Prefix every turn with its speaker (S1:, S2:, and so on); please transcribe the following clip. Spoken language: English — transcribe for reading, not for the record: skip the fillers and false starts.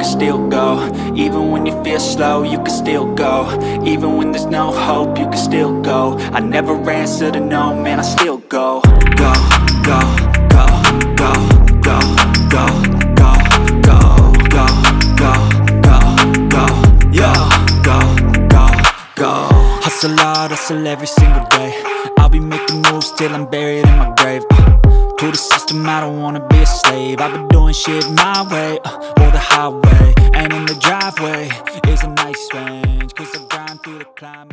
S1: can still go. Even when you feel slow, you can still go. Even when there's no hope, you can still go. I never answer to no, man, I still go. Go, go, go, go, go, go, go, go, go, go, go, go, yo, go, go, go. Hustle hard, hustle every single day. I'll be making moves till I'm buried in my grave. To the system, I don't wanna be a slave. I've been doing shit my way, or the highway. And in the driveway is a nice range, 'cause I grind through the climb.